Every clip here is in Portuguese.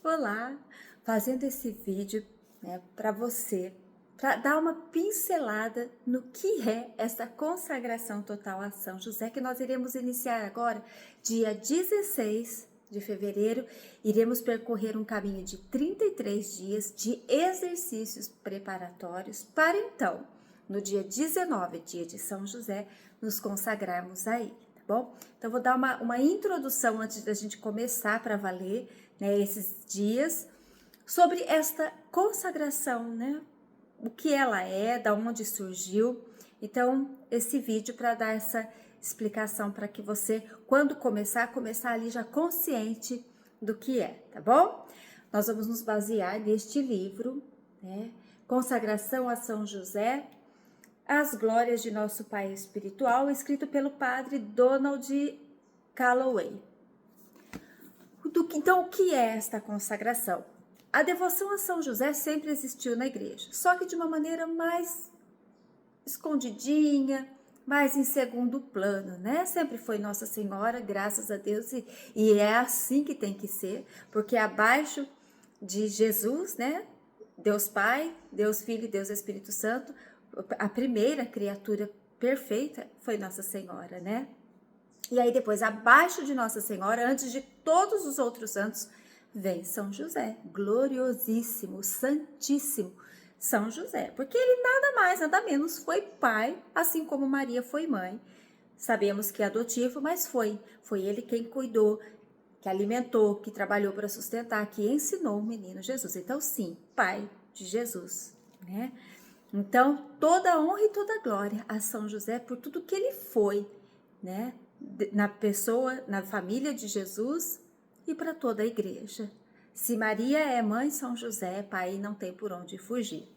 Olá, fazendo esse vídeo, para você, para dar uma pincelada no que é essa consagração total a São José, que nós iremos iniciar agora, dia 16 de fevereiro, iremos percorrer um caminho de 33 dias de exercícios preparatórios para então, no dia 19, dia de São José, nos consagrarmos a ele, tá bom? Então, vou dar uma introdução antes da gente começar para valer, esses dias, sobre esta consagração, o que ela é, da onde surgiu. Então, esse vídeo para dar essa explicação para que você, quando começar ali já consciente do que é, tá bom? Nós vamos nos basear neste livro, Consagração a São José, As Glórias de Nosso Pai Espiritual, escrito pelo padre Donald Calloway. Então, o que é esta consagração? A devoção a São José sempre existiu na igreja, só que de uma maneira mais escondidinha, mais em segundo plano, Sempre foi Nossa Senhora, graças a Deus, e é assim que tem que ser, porque abaixo de Jesus, Deus Pai, Deus Filho e Deus Espírito Santo, a primeira criatura perfeita foi Nossa Senhora, E aí depois, abaixo de Nossa Senhora, antes de todos os outros santos, vem São José, gloriosíssimo, santíssimo São José, porque ele nada mais, nada menos foi pai, assim como Maria foi mãe. Sabemos que é adotivo, mas foi ele quem cuidou, que alimentou, que trabalhou para sustentar, que ensinou o menino Jesus. Então, sim, pai de Jesus, Então, toda a honra e toda a glória a São José por tudo que ele foi, na pessoa, na família de Jesus e para toda a igreja. Se Maria é mãe, São José é pai, e não tem por onde fugir.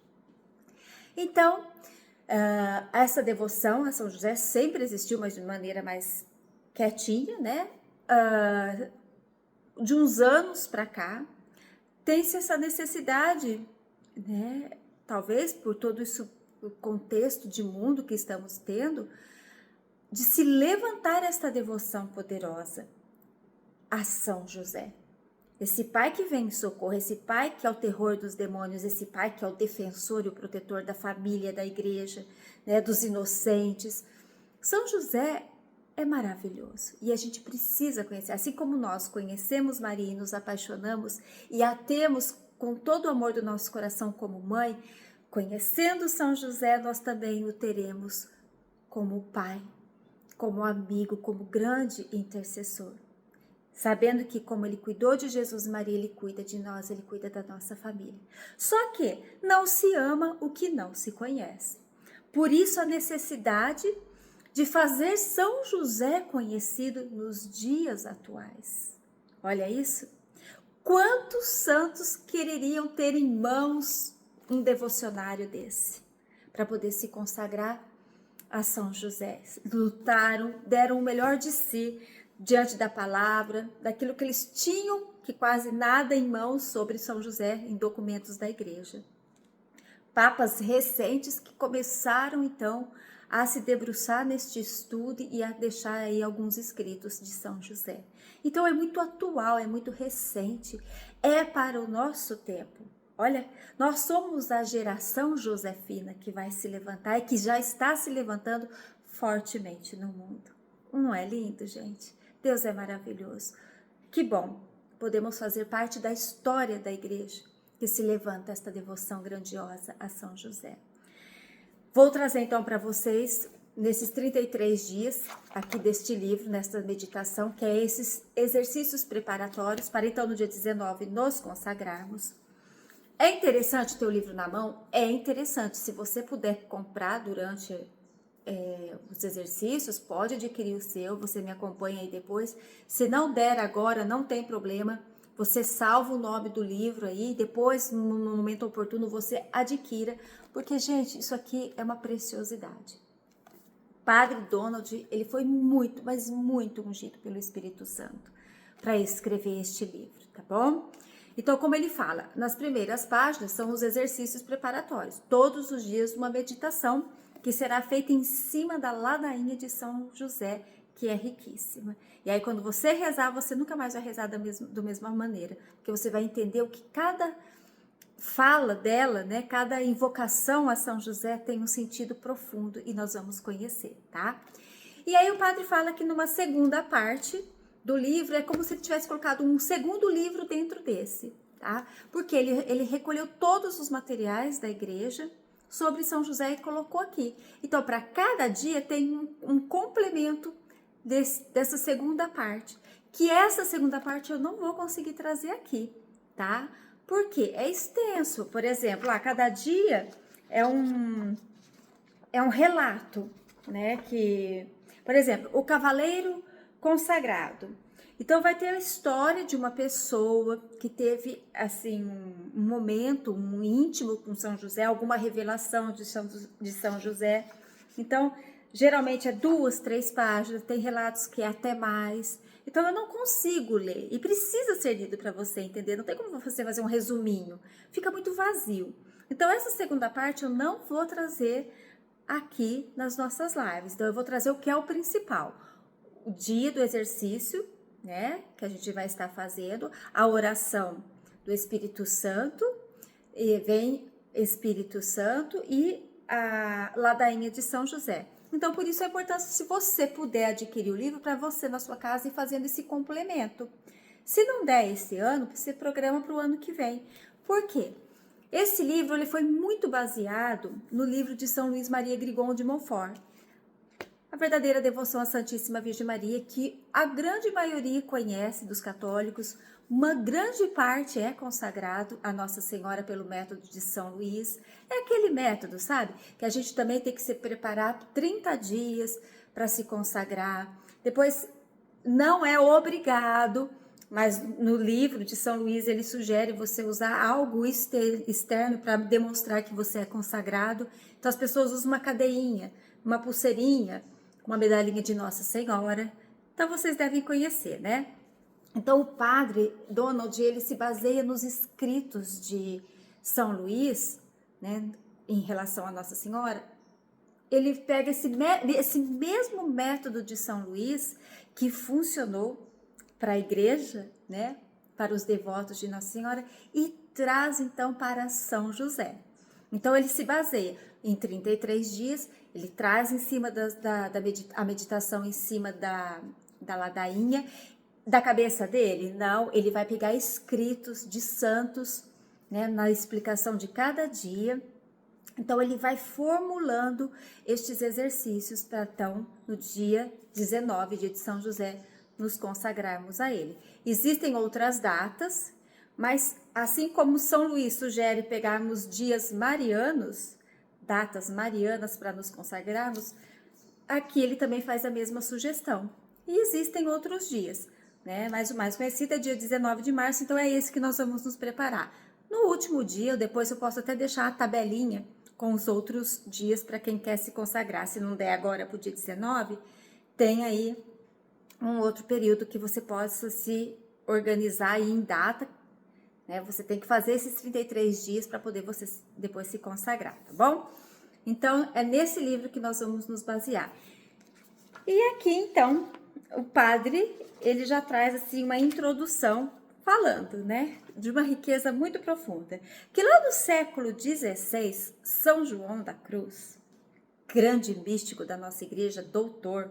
Então, essa devoção a São José sempre existiu, mas de maneira mais quietinha, de uns anos para cá, tem-se essa necessidade, talvez por todo isso, o contexto de mundo que estamos tendo, de se levantar esta devoção poderosa a São José. Esse pai que vem em socorro, esse pai que é o terror dos demônios, esse pai que é o defensor e o protetor da família, da igreja, dos inocentes. São José é maravilhoso e a gente precisa conhecer, assim como nós conhecemos Maria e nos apaixonamos e a temos com todo o amor do nosso coração como mãe, conhecendo São José, nós também o teremos como pai, como amigo, como grande intercessor. Sabendo que como ele cuidou de Jesus e Maria, ele cuida de nós, ele cuida da nossa família. Só que não se ama o que não se conhece. Por isso a necessidade de fazer São José conhecido nos dias atuais. Olha isso. Quantos santos quereriam ter em mãos um devocionário desse, para poder se consagrar a São José? Lutaram, deram o melhor de si diante da palavra, daquilo que eles tinham, que quase nada em mãos sobre São José em documentos da igreja. Papas recentes que começaram então a se debruçar neste estudo e a deixar aí alguns escritos de São José. Então é muito atual, é muito recente, é para o nosso tempo. Olha, nós somos a geração josefina que vai se levantar e que já está se levantando fortemente no mundo. Não é lindo, gente? Deus é maravilhoso. Que bom, podemos fazer parte da história da igreja que se levanta esta devoção grandiosa a São José. Vou trazer então para vocês, nesses 33 dias aqui deste livro, nesta meditação, que é esses exercícios preparatórios para então no dia 19 nos consagrarmos. É interessante ter o livro na mão? É interessante. Se você puder comprar durante os exercícios, pode adquirir o seu, você me acompanha aí depois. Se não der agora, não tem problema, você salva o nome do livro aí, depois, no momento oportuno, você adquira, porque, gente, isso aqui é uma preciosidade. Padre Donald, ele foi muito, mas muito ungido pelo Espírito Santo para escrever este livro, tá bom? Então, como ele fala, nas primeiras páginas são os exercícios preparatórios, todos os dias uma meditação que será feita em cima da ladainha de São José, que é riquíssima. E aí, quando você rezar, você nunca mais vai rezar da mesma maneira, porque você vai entender o que cada fala dela, né? Cada invocação a São José tem um sentido profundo e nós vamos conhecer, tá? E aí o padre fala que numa segunda parte do livro é como se ele tivesse colocado um segundo livro dentro desse, tá? Porque ele recolheu todos os materiais da igreja sobre São José e colocou aqui. Então, para cada dia tem um complemento dessa segunda parte, que essa segunda parte eu não vou conseguir trazer aqui, tá? Porque é extenso. Por exemplo, cada dia é um relato, né? Que, por exemplo, o cavaleiro consagrado. Então, vai ter a história de uma pessoa que teve, assim, um momento, um íntimo com São José, alguma revelação de São José. Então, geralmente é 2, 3 páginas, tem relatos que é até mais. Então, eu não consigo ler, e precisa ser lido para você entender. Não tem como você fazer um resuminho, fica muito vazio. Então, essa segunda parte eu não vou trazer aqui nas nossas lives. Então, eu vou trazer o que é o principal. O dia do exercício, né, que a gente vai estar fazendo, a oração do Espírito Santo, e vem Espírito Santo e a ladainha de São José. Então, por isso a importância, se você puder adquirir o livro para você na sua casa e fazendo esse complemento. Se não der esse ano, você programa para o ano que vem. Por quê? Esse livro ele foi muito baseado no livro de São Luís Maria Grigon de Montfort, a verdadeira devoção à Santíssima Virgem Maria, que a grande maioria conhece dos católicos. Uma grande parte é consagrado a Nossa Senhora pelo método de São Luís. É aquele método, sabe? Que a gente também tem que se preparar 30 dias para se consagrar. Depois, não é obrigado, mas no livro de São Luís ele sugere você usar algo externo para demonstrar que você é consagrado. Então, as pessoas usam uma cadeinha, uma pulseirinha, uma medalhinha de Nossa Senhora. Então, vocês devem conhecer, né? Então, o padre Donald, ele se baseia nos escritos de São Luís, né, em relação a Nossa Senhora. Ele pega esse mesmo método de São Luís, que funcionou para a igreja, né, para os devotos de Nossa Senhora, e traz, então, para São José. Então, ele se baseia em 33 dias, ele traz em cima a meditação em cima da ladainha. Da cabeça dele? Não, ele vai pegar escritos de santos, né, na explicação de cada dia. Então, ele vai formulando estes exercícios para, então, no dia 19, dia de São José, nos consagrarmos a ele. Existem outras datas, mas assim como São Luís sugere pegarmos dias marianos, datas marianas para nos consagrarmos, aqui ele também faz a mesma sugestão. E existem outros dias, né? Mas o mais conhecido é dia 19 de março, então é esse que nós vamos nos preparar. No último dia, depois eu posso até deixar a tabelinha com os outros dias para quem quer se consagrar. Se não der agora para o dia 19, tem aí um outro período que você possa se organizar aí em data, né? Você tem que fazer esses 33 dias para poder você depois se consagrar, tá bom? Então, é nesse livro que nós vamos nos basear. E aqui, então, o padre, ele já traz, assim, uma introdução falando, né, de uma riqueza muito profunda. Que lá no século XVI, São João da Cruz, grande místico da nossa igreja, doutor,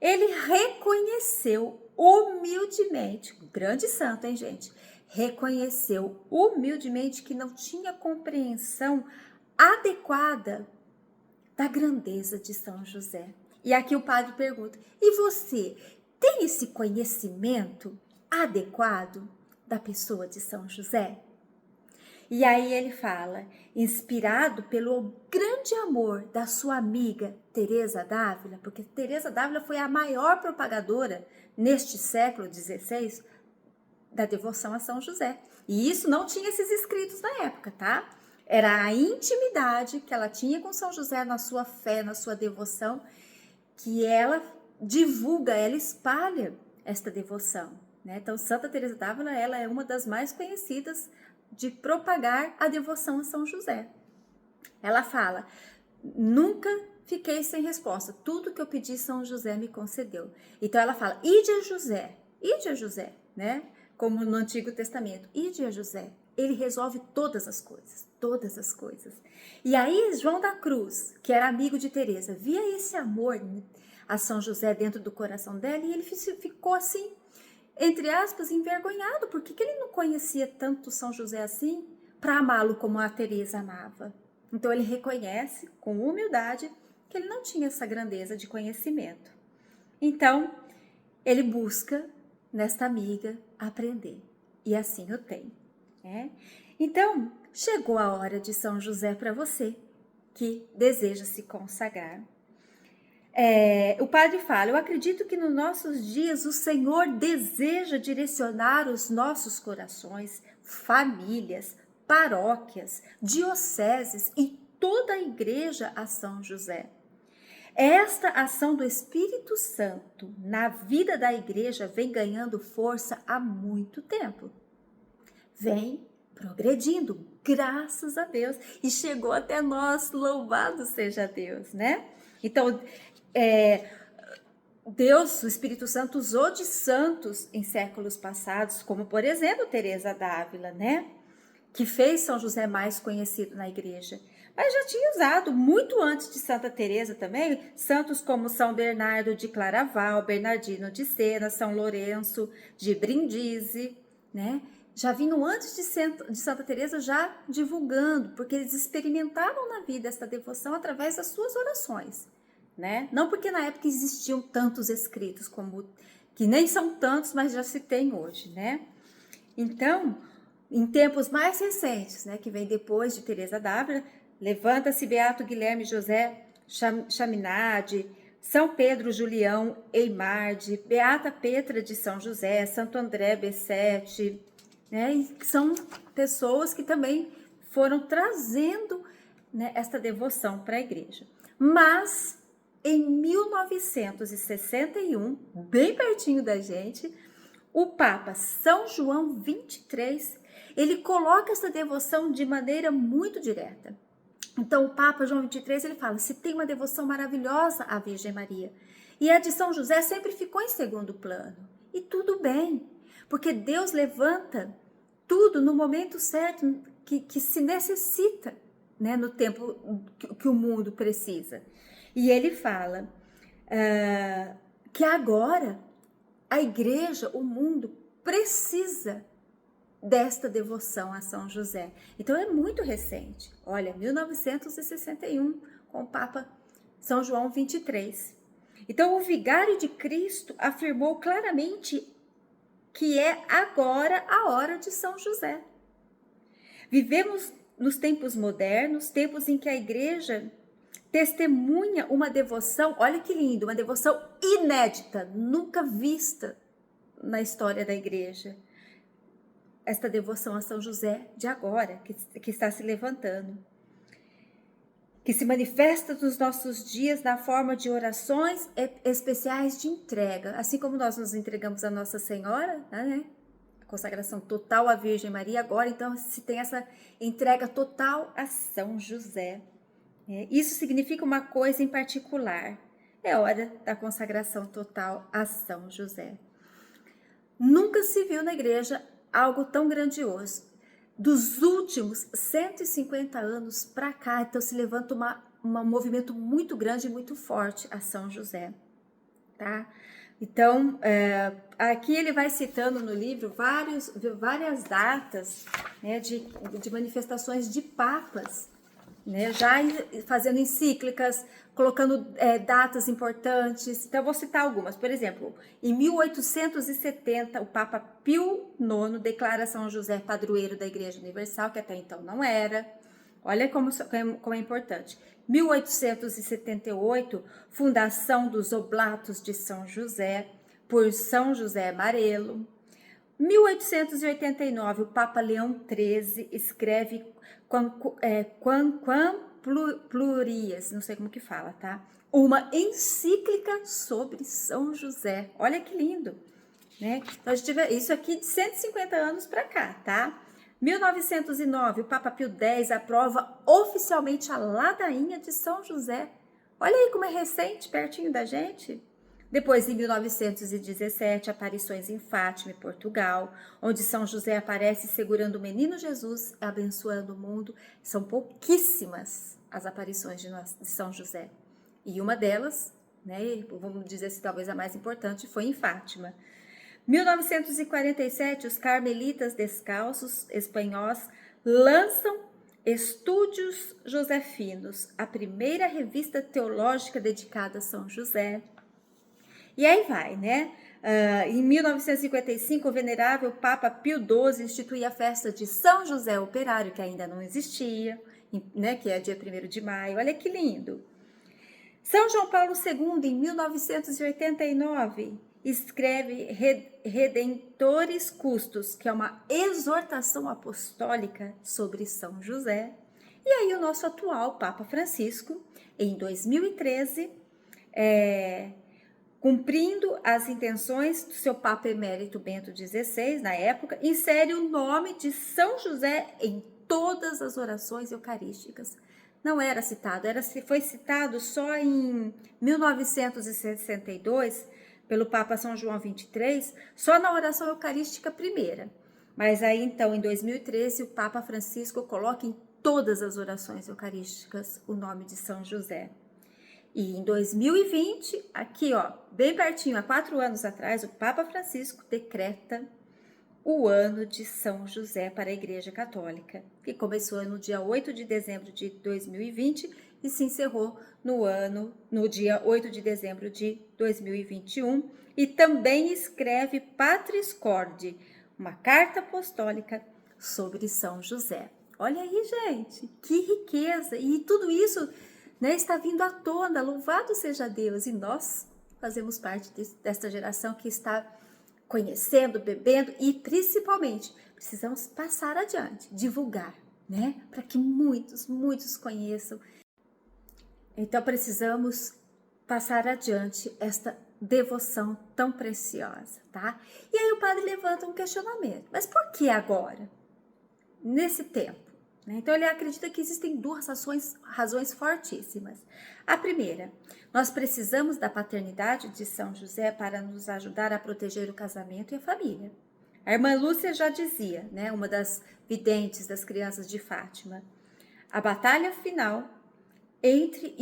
ele reconheceu humildemente, grande santo, hein, gente? Reconheceu humildemente que não tinha compreensão adequada da grandeza de São José. E aqui o padre pergunta: e você tem esse conhecimento adequado da pessoa de São José? E aí ele fala, inspirado pelo grande amor da sua amiga Teresa d'Ávila, porque Teresa d'Ávila foi a maior propagadora neste século XVI da devoção a São José. E isso não tinha esses escritos na época, tá? Era a intimidade que ela tinha com São José na sua fé, na sua devoção, que ela divulga, ela espalha esta devoção, né? Então, Santa Teresa d'Ávila, ela é uma das mais conhecidas de propagar a devoção a São José. Ela fala: nunca fiquei sem resposta. Tudo que eu pedi, São José me concedeu. Então ela fala, ide a José, né? Como no Antigo Testamento, ide a José. Ele resolve todas as coisas, todas as coisas. E aí João da Cruz, que era amigo de Teresa, via esse amor a São José dentro do coração dela e ele ficou assim, entre aspas, envergonhado, porque que ele não conhecia tanto São José assim para amá-lo como a Teresa amava. Então ele reconhece com humildade que ele não tinha essa grandeza de conhecimento. Então ele busca nesta amiga aprender e assim o tem. Né? Então chegou a hora de São José para você que deseja se consagrar. O padre fala, eu acredito que nos nossos dias o Senhor deseja direcionar os nossos corações, famílias, paróquias, dioceses e toda a igreja a São José. Esta ação do Espírito Santo na vida da igreja vem ganhando força há muito tempo. Vem progredindo, graças a Deus, e chegou até nós, louvado seja Deus, né? Então, Deus, o Espírito Santo, usou de santos em séculos passados, como, por exemplo, Teresa d'Ávila, né? Que fez São José mais conhecido na igreja. Mas já tinha usado, muito antes de Santa Teresa também, santos como São Bernardo de Claraval, Bernardino de Sena, São Lourenço de Brindisi, né? Já vinham antes de Santa Teresa já divulgando, porque eles experimentavam na vida esta devoção através das suas orações. Né? Não porque na época existiam tantos escritos, que nem são tantos, mas já se tem hoje, né? Então, em tempos mais recentes, né, que vem depois de Teresa d'Ávila, levanta-se Beato Guilherme José Chaminade, São Pedro Julião Eimarde, Beata Petra de São José, Santo André Bessete, né? E são pessoas que também foram trazendo, né, esta devoção para a igreja. Mas em 1961, bem pertinho da gente, o Papa São João 23, ele coloca essa devoção de maneira muito direta. Então o Papa João 23, ele fala, se tem uma devoção maravilhosa à Virgem Maria, e a de São José sempre ficou em segundo plano. E tudo bem, porque Deus levanta tudo no momento certo que se necessita, né, no tempo que o mundo precisa. E ele fala que agora a igreja, o mundo, precisa desta devoção a São José. Então é muito recente. Olha, 1961, com o Papa São João 23. Então o Vigário de Cristo afirmou claramente que é agora a hora de São José. Vivemos nos tempos modernos, tempos em que a igreja testemunha uma devoção, olha que lindo, uma devoção inédita, nunca vista na história da igreja. Esta devoção a São José de agora, que está se levantando, que se manifesta nos nossos dias na forma de orações especiais de entrega, assim como nós nos entregamos a Nossa Senhora, né? A consagração total à Virgem Maria, agora então se tem essa entrega total a São José. Isso significa uma coisa em particular, é hora da consagração total a São José. Nunca se viu na igreja algo tão grandioso. Dos últimos 150 anos para cá, então se levanta um movimento muito grande e muito forte a São José, tá? Então, aqui ele vai citando no livro várias datas, né, de manifestações de papas, né, já fazendo encíclicas, colocando datas importantes. Então, eu vou citar algumas. Por exemplo, em 1870, o Papa Pio IX declara São José padroeiro da Igreja Universal, que até então não era. Olha como é importante. 1878, fundação dos Oblatos de São José, por São José Marelo. 1889, o Papa Leão XIII escreve Plurias, não sei como que fala, tá? Uma encíclica sobre São José. Olha que lindo, né? Então, a gente vê isso aqui de 150 anos para cá, tá? 1909, o Papa Pio X aprova oficialmente a ladainha de São José Olha aí como é recente, pertinho da gente. Depois, em 1917, aparições em Fátima, em Portugal, onde São José aparece segurando o menino Jesus, abençoando o mundo. São pouquíssimas as aparições de São José. E uma delas, né, vamos dizer assim, talvez a mais importante, foi em Fátima. 1947, os carmelitas descalços espanhóis lançam Estúdios Josefinos, a primeira revista teológica dedicada a São José. E aí vai, né? Em 1955, o venerável Papa Pio XII institui a festa de São José Operário, que ainda não existia, né? Que é dia 1º de maio. Olha que lindo! São João Paulo II, em 1989, escreve Redentores Custos, que é uma exortação apostólica sobre São José. E aí o nosso atual Papa Francisco, em 2013, cumprindo as intenções do seu Papa Emérito Bento XVI, na época, insere o nome de São José em todas as orações eucarísticas. Não era citado, foi citado só em 1962, pelo Papa São João XXIII, só na oração eucarística primeira. Mas aí, então, em 2013, o Papa Francisco coloca em todas as orações eucarísticas o nome de São José. E em 2020, aqui ó, bem pertinho, há 4 anos atrás, o Papa Francisco decreta o ano de São José para a Igreja Católica, que começou no dia 8 de dezembro de 2020 e se encerrou no dia 8 de dezembro de 2021, e também escreve Patris Corde, uma carta apostólica sobre São José. Olha aí, gente, que riqueza! E tudo isso, né, está vindo à tona, louvado seja Deus, e nós fazemos parte desta geração que está conhecendo, bebendo e principalmente precisamos passar adiante, divulgar, né? Para que muitos conheçam. Então precisamos passar adiante esta devoção tão preciosa, tá? E aí o padre levanta um questionamento. Mas por que agora? Nesse tempo? Então ele acredita que existem 2 razões fortíssimas. A primeira, nós precisamos da paternidade de São José para nos ajudar a proteger o casamento e a família. A irmã Lúcia já dizia, né, uma das videntes das crianças de Fátima, a batalha final entre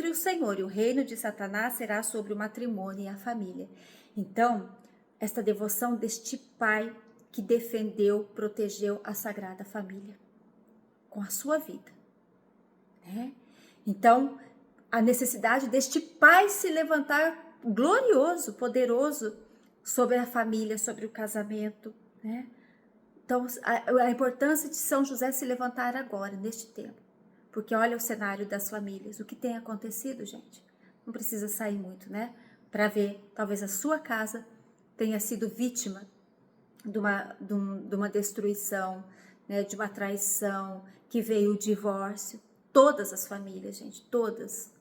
o Senhor e o reino de Satanás será sobre o matrimônio e a família. Então, esta devoção deste pai que defendeu, protegeu a Sagrada Família com a sua vida, né? Então, a necessidade deste pai se levantar glorioso, poderoso sobre a família, sobre o casamento, né? Então, a importância de São José se levantar agora, neste tempo, porque olha o cenário das famílias, o que tem acontecido, gente. Não precisa sair muito, né? Para ver, talvez a sua casa tenha sido vítima de uma destruição, né, de uma traição, que veio o divórcio. Todas as famílias, gente, todas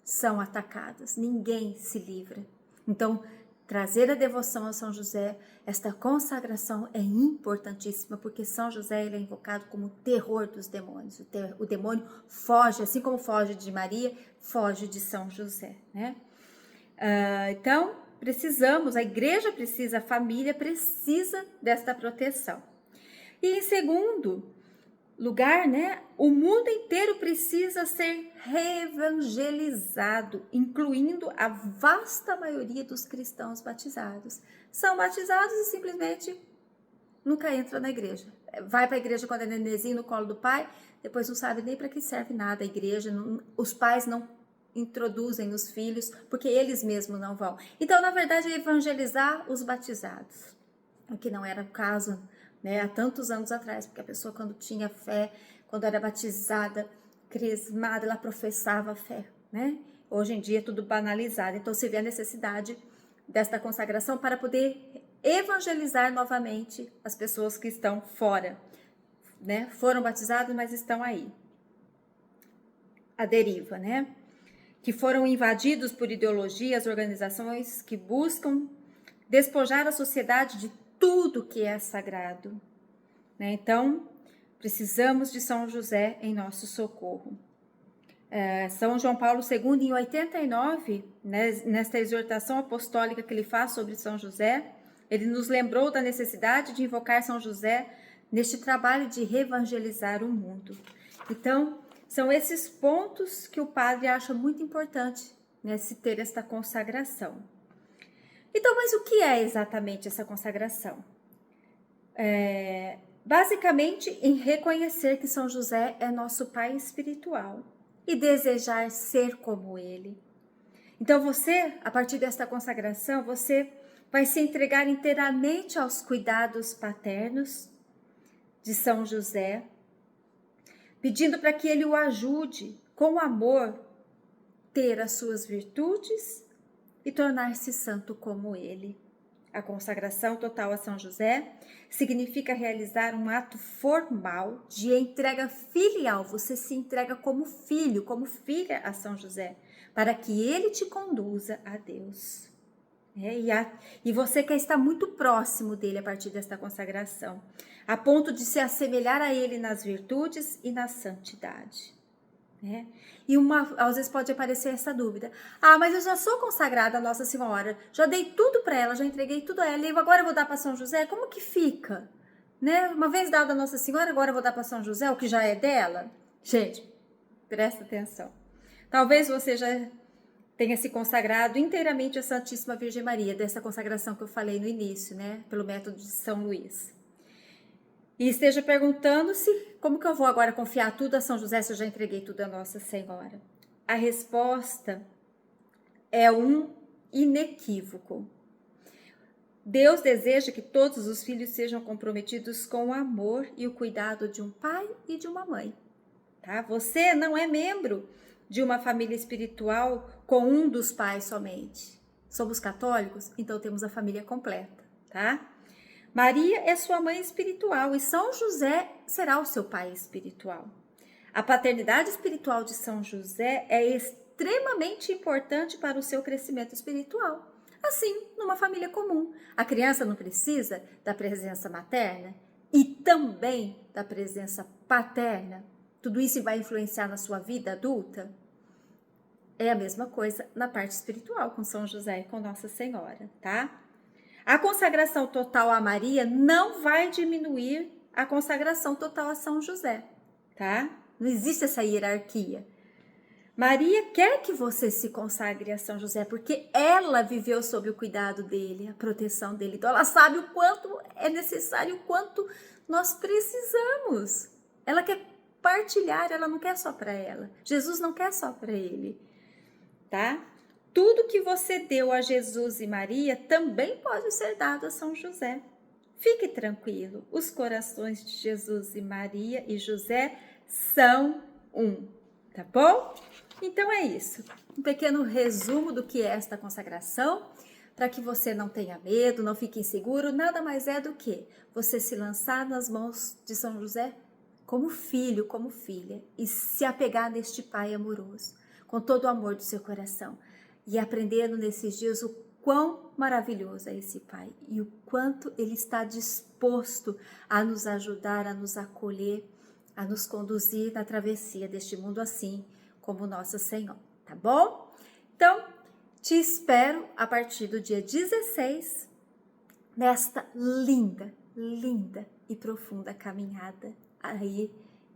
são atacadas, ninguém se livra. Então, trazer a devoção a São José, esta consagração é importantíssima, porque São José ele é invocado como o terror dos demônios. O demônio foge, assim como foge de Maria, foge de São José, né? Então, precisamos, a igreja precisa, a família precisa desta proteção. E em segundo lugar, né, o mundo inteiro precisa ser reevangelizado, incluindo a vasta maioria dos cristãos batizados. São batizados e simplesmente nunca entram na igreja. Vai para a igreja quando é nenenzinho no colo do pai, depois não sabe nem para que serve nada a igreja, os pais não introduzem os filhos, porque eles mesmos não vão. Então, na verdade, é evangelizar os batizados, o que não era o caso, né, há tantos anos atrás, porque a pessoa quando tinha fé, quando era batizada, crismada, ela professava a fé, né? Hoje em dia é tudo banalizado, então se vê a necessidade desta consagração para poder evangelizar novamente as pessoas que estão fora, né? Foram batizados, mas estão aí, à deriva, né? Que foram invadidos por ideologias, organizações que buscam despojar a sociedade de tudo que é sagrado, né? Então, precisamos de São José em nosso socorro. São João Paulo II, em 89, né, nesta exortação apostólica que ele faz sobre São José, ele nos lembrou da necessidade de invocar São José neste trabalho de reevangelizar o mundo. Então, são esses pontos que o padre acha muito importante, né, se ter esta consagração. Então, mas o que é exatamente essa consagração? Basicamente, em reconhecer que São José é nosso pai espiritual e desejar ser como ele. Então você, a partir desta consagração, você vai se entregar inteiramente aos cuidados paternos de São José, pedindo para que ele o ajude, com amor, ter as suas virtudes e tornar-se santo como ele. A consagração total a São José significa realizar um ato formal de entrega filial. Você se entrega como filho, como filha a São José, para que ele te conduza a Deus. E você quer estar muito próximo dele a partir desta consagração, a ponto de se assemelhar a ele nas virtudes e na santidade. E às vezes pode aparecer essa dúvida: mas eu já sou consagrada a Nossa Senhora, já dei tudo para ela, já entreguei tudo a ela, e agora eu vou dar para São José? Como que fica? Uma vez dada a Nossa Senhora, agora eu vou dar para São José, o que já é dela? Gente, presta atenção. Talvez você já tenha se consagrado inteiramente à Santíssima Virgem Maria, dessa consagração que eu falei no início, pelo método de São Luís. E esteja perguntando-se, como que eu vou agora confiar tudo a São José se eu já entreguei tudo a Nossa Senhora? A resposta é um inequívoco. Deus deseja que todos os filhos sejam comprometidos com o amor e o cuidado de um pai e de uma mãe. Tá? Você não é membro de uma família espiritual com um dos pais somente. Somos católicos, então temos a família completa, tá? Maria é sua mãe espiritual e São José será o seu pai espiritual. A paternidade espiritual de São José é extremamente importante para o seu crescimento espiritual. Assim, numa família comum, a criança não precisa da presença materna e também da presença paterna. Tudo isso vai influenciar na sua vida adulta? É a mesma coisa na parte espiritual com São José e com Nossa Senhora, tá? A consagração total a Maria não vai diminuir a consagração total a São José, tá? Não existe essa hierarquia. Maria quer que você se consagre a São José, porque ela viveu sob o cuidado dele, a proteção dele. Então, ela sabe o quanto é necessário, o quanto nós precisamos. Ela quer partilhar, ela não quer só para ela. Jesus não quer só para ele, tá? Tudo que você deu a Jesus e Maria também pode ser dado a São José. Fique tranquilo, os corações de Jesus e Maria e José são um, tá bom? Então é isso, um pequeno resumo do que é esta consagração, para que você não tenha medo, não fique inseguro, nada mais é do que você se lançar nas mãos de São José como filho, como filha, e se apegar neste Pai amoroso, com todo o amor do seu coração. E aprendendo nesses dias o quão maravilhoso é esse Pai e o quanto Ele está disposto a nos ajudar, a nos acolher, a nos conduzir na travessia deste mundo assim como Nosso Senhor, tá bom? Então, te espero a partir do dia 16 nesta linda, linda e profunda caminhada aí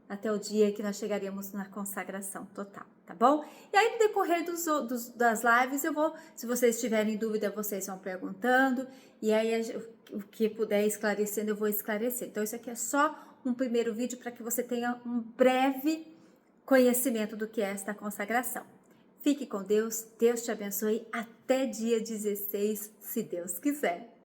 até o dia que nós chegaremos na consagração total, tá bom? E aí no decorrer das lives eu vou, se vocês tiverem dúvida, vocês vão perguntando, e aí o que puder esclarecendo eu vou esclarecer. Então isso aqui é só um primeiro vídeo para que você tenha um breve conhecimento do que é esta consagração. Fique com Deus, Deus te abençoe, até dia 16, se Deus quiser.